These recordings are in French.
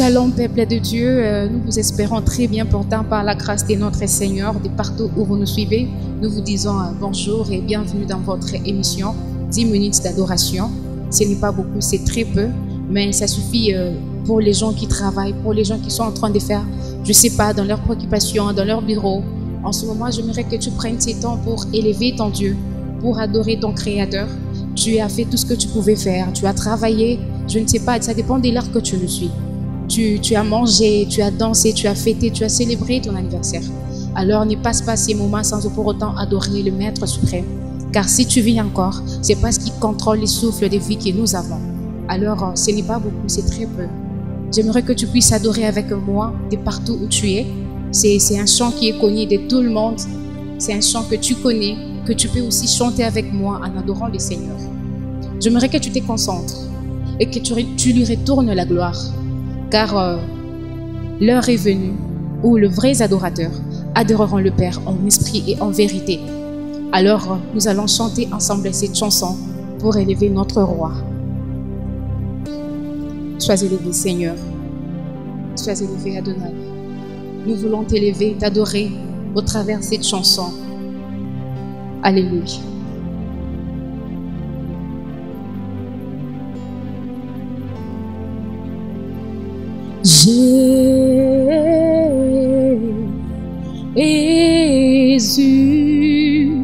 Shalom, peuple de Dieu, nous vous espérons très bien portant par la grâce de notre Seigneur, de partout où vous nous suivez. Nous vous disons bonjour et bienvenue dans votre émission 10 minutes d'adoration. Ce n'est pas beaucoup, c'est très peu, mais ça suffit pour les gens qui travaillent, pour les gens qui sont en train de faire, je ne sais pas, dans leurs préoccupations, dans leur bureau. En ce moment, j'aimerais que tu prennes ces temps pour élever ton Dieu, pour adorer ton Créateur. Tu as fait tout ce que tu pouvais faire, tu as travaillé, je ne sais pas, ça dépend de l'heure que tu le suis. Tu as mangé, tu as dansé, tu as fêté, tu as célébré ton anniversaire. Alors ne passe pas ces moments sans pour autant adorer le Maître suprême. Car si tu vis encore, c'est parce qu'il contrôle les souffles de vie que nous avons. Alors ce n'est pas beaucoup, c'est très peu. J'aimerais que tu puisses adorer avec moi de partout où tu es. C'est un chant qui est connu de tout le monde. C'est un chant que tu connais, que tu peux aussi chanter avec moi en adorant le Seigneur. J'aimerais que tu te concentres et que tu lui retournes la gloire. Car l'heure est venue où les vrais adorateurs adoreront le Père en esprit et en vérité. Alors nous allons chanter ensemble cette chanson pour élever notre roi. Sois élevé Seigneur, sois élevé Adonai. Nous voulons t'élever, t'adorer au travers de cette chanson. Alléluia. Jésus,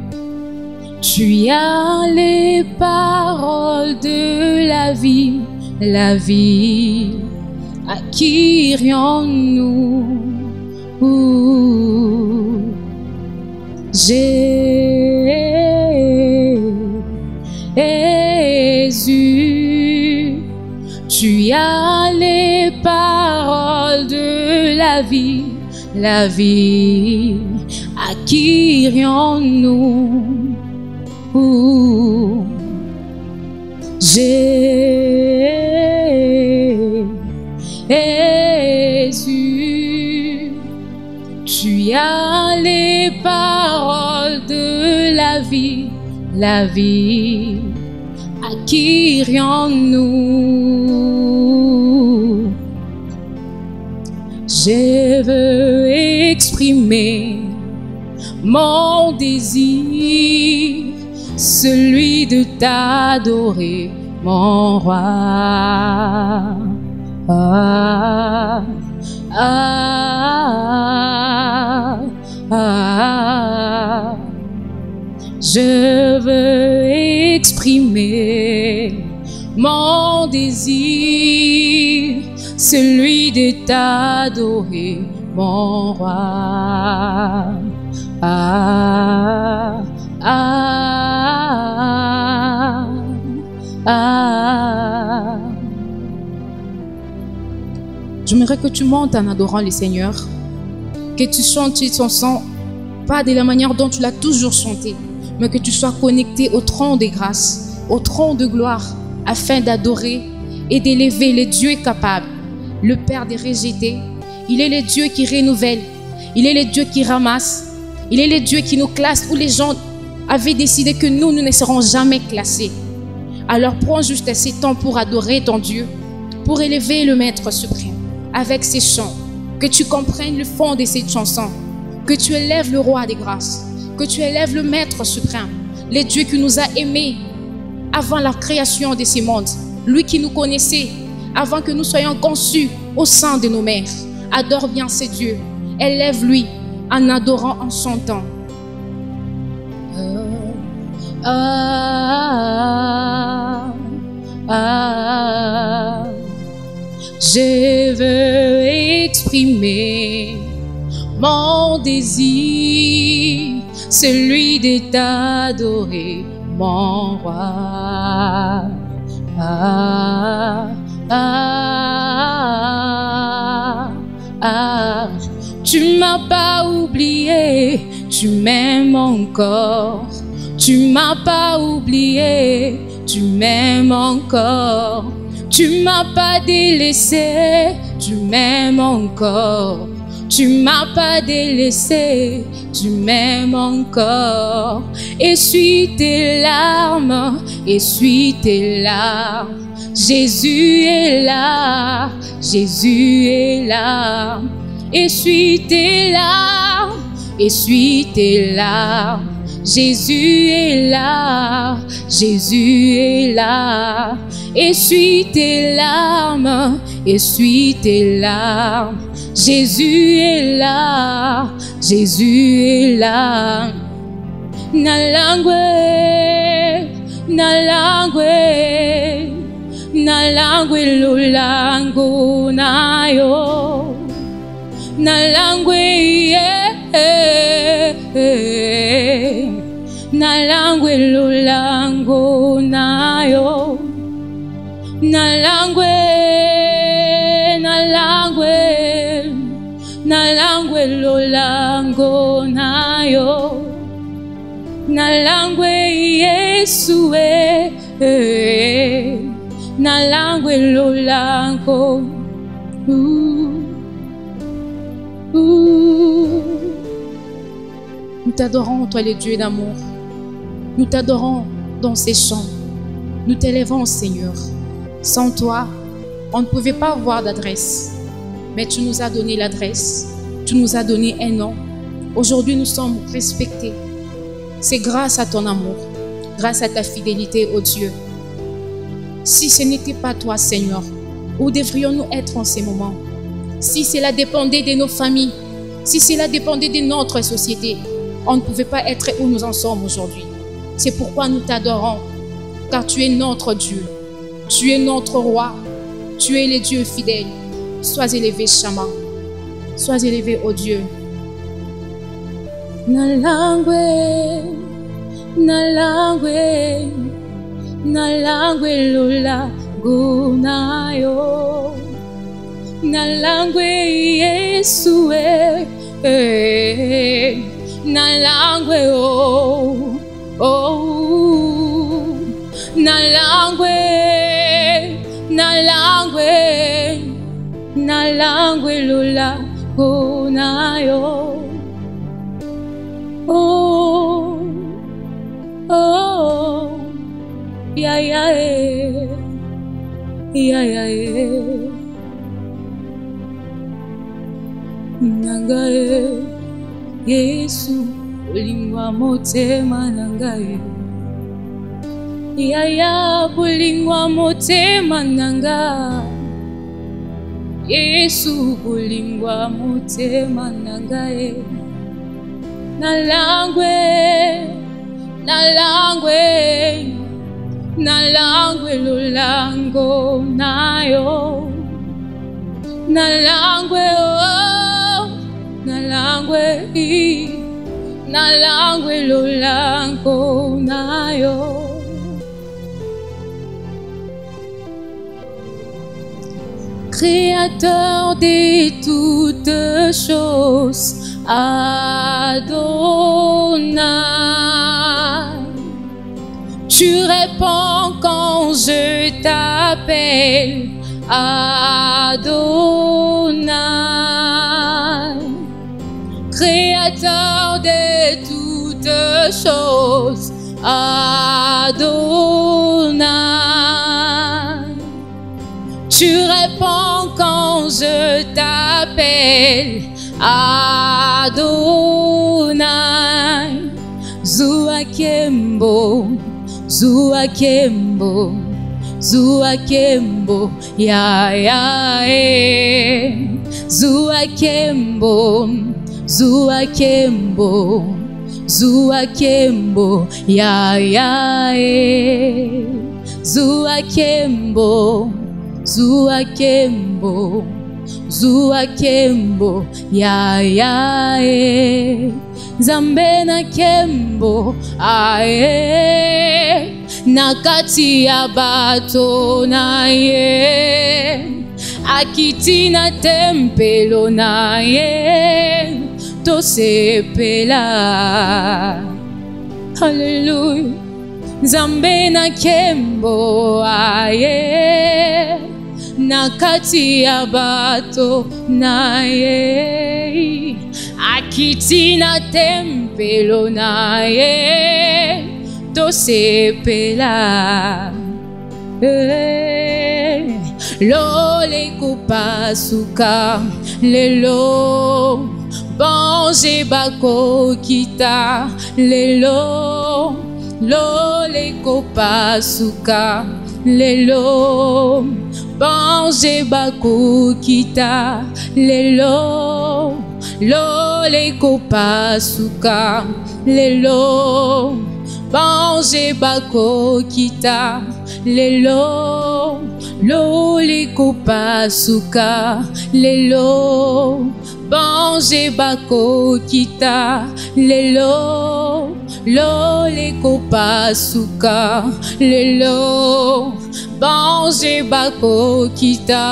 tu as les paroles de la vie, à qui irions-nous? Jésus, tu as les paroles de la vie, à qui irions-nous? Jésus, tu as les paroles de la vie, à qui irions-nous? Je veux exprimer mon désir, celui de t'adorer, mon roi. Ah, ah, ah. Je veux exprimer mon désir, celui de t'adorer, mon roi. Ah, ah, ah. J'aimerais que tu montes en adorant le Seigneur, que tu chantes cette chanson, pas de la manière dont tu l'as toujours chanté, mais que tu sois connecté au trône de grâce, au trône de gloire, afin d'adorer et d'élever le Dieu capable, le Père des rejetés. Il est le Dieu qui renouvelle, il est le Dieu qui ramasse, il est le Dieu qui nous classe où les gens avaient décidé que nous ne serons jamais classés. Alors prends juste ces temps pour adorer ton Dieu, pour élever le Maître suprême avec ces chants, que tu comprennes le fond de cette chanson, que tu élèves le Roi des grâces, que tu élèves le Maître suprême, le Dieu qui nous a aimés avant la création de ce monde, lui qui nous connaissait avant que nous soyons conçus au sein de nos mères. Adore bien ce Dieu, élève-lui en adorant, en chantant. Je veux exprimer mon désir, celui de t'adorer, mon roi. Ah, ah, ah. Tu m'as pas oublié, tu m'aimes encore. Tu m'as pas oublié, tu m'aimes encore. Tu m'as pas délaissé, tu m'aimes encore. Tu m'as pas délaissé, tu m'aimes encore. Essuie tes larmes, Jésus est là, Jésus est là. Essuie tes larmes, essuie tes larmes. Jésus est là, Jésus est là. Essuie tes larmes, essuie tes larmes. Jésus est là, Jésus est là. Nalangwe, nalangwe, nalangwe lulango nayo. Nalangwe, nalangwe lulango nayo. Nalangwe, nalangwe, nalangwe lulango nayo. Nalangwe Yesu nalangwe lulango. Nous t'adorons, toi le Dieu d'amour. Nous t'adorons dans ces chants. Nous t'élèvons, Seigneur. Sans toi, on ne pouvait pas avoir d'adresse. Mais tu nous as donné l'adresse. Tu nous as donné un nom. Aujourd'hui, nous sommes respectés. C'est grâce à ton amour, grâce à ta fidélité, ô Dieu. Si ce n'était pas toi, Seigneur, où devrions-nous être en ces moments? Si cela dépendait de nos familles, si cela dépendait de notre société, on ne pouvait pas être où nous en sommes aujourd'hui. C'est pourquoi nous t'adorons, car tu es notre Dieu. Tu es notre roi. Tu es le Dieu fidèle. Sois élevé, Shama. Sois élevé, ô Dieu. Nalangwe, nalangwe, nalangwe lula gunayo. Nalangwe Yesu nalangwe oh nalangwe, nalangwe, nalangwe lula gunayo. Oh, oh, yeah, yeah, yeah, yeah. Nangae, Yesu, bulingwa motema nangae. Yeah, yeah, bulingwa motema nanga. Yesu, bulingwa motema nangae. Nalangwe, nalangwe, nalangwe lulango nayo. Nalangwe oh, nalangwe nalangwe lulango nayo. Créateur de toutes choses, Adonai, tu réponds quand je t'appelle, Adonai, créateur de toutes choses, Adonai, tu réponds quand je t'appelle, Adonai. Zuakembo, Zuakembo, Zuakembo, ya ya Zuakembo, Zuakembo, Zuakembo, ya ya Zuakembo, Zuakembo, Zuakembo, ya ya Zambe na kembo ae nakati ya bato na ye akiti na tempelo na ye tosepela. Hallelujah. Zambe na kembo ae nakati ya bato na ye akiti na tempelo na ye tosepela. loleko pasuka lelo bonje bako kita lelo loleko pasuka lelo bonje bako kita lelo loleko pasuka lelo bonje bako kita lelo loleko pasuka lelo bonje bako kita lelo loleko pasuka lelo bonje bako kita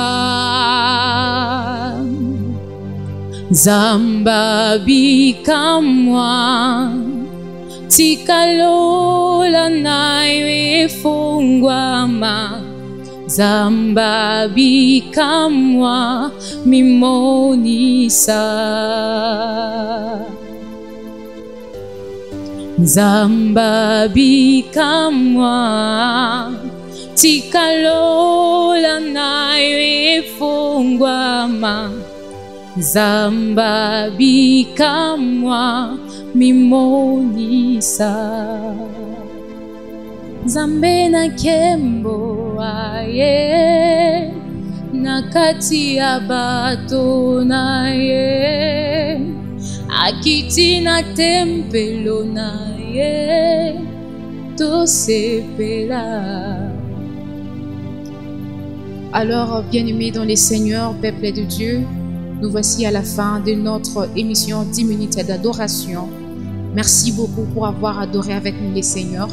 Zamba bikamwa tikalola nae fungwama Zamba bikamwa mimonisa Zamba bikamwa tikalola nae fungwama Zamba bikamwa mimonisa Zambe na kembo aye nakati ya bato na ye akiti na tempelo na ye tosepela. Alors, bien-aimés dans les Seigneurs, peuple de Dieu, nous voici à la fin de notre émission 10 minutes d'adoration. Merci beaucoup pour avoir adoré avec nous les Seigneurs.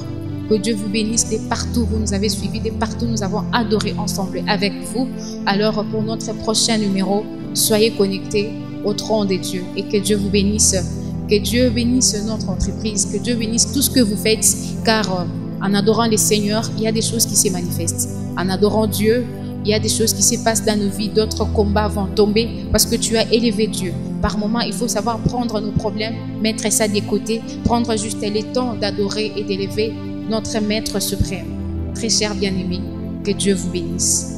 Que Dieu vous bénisse de partout où vous nous avez suivis, de partout où nous avons adoré ensemble avec vous. Alors pour notre prochain numéro, soyez connectés au trône de Dieu et que Dieu vous bénisse. Que Dieu bénisse notre entreprise, que Dieu bénisse tout ce que vous faites, car en adorant les Seigneurs, il y a des choses qui se manifestent. En adorant Dieu, il y a des choses qui se passent dans nos vies, d'autres combats vont tomber parce que tu as élevé Dieu. Par moments, il faut savoir prendre nos problèmes, mettre ça de côté, prendre juste le temps d'adorer et d'élever notre Maître suprême. Très cher bien-aimé, que Dieu vous bénisse.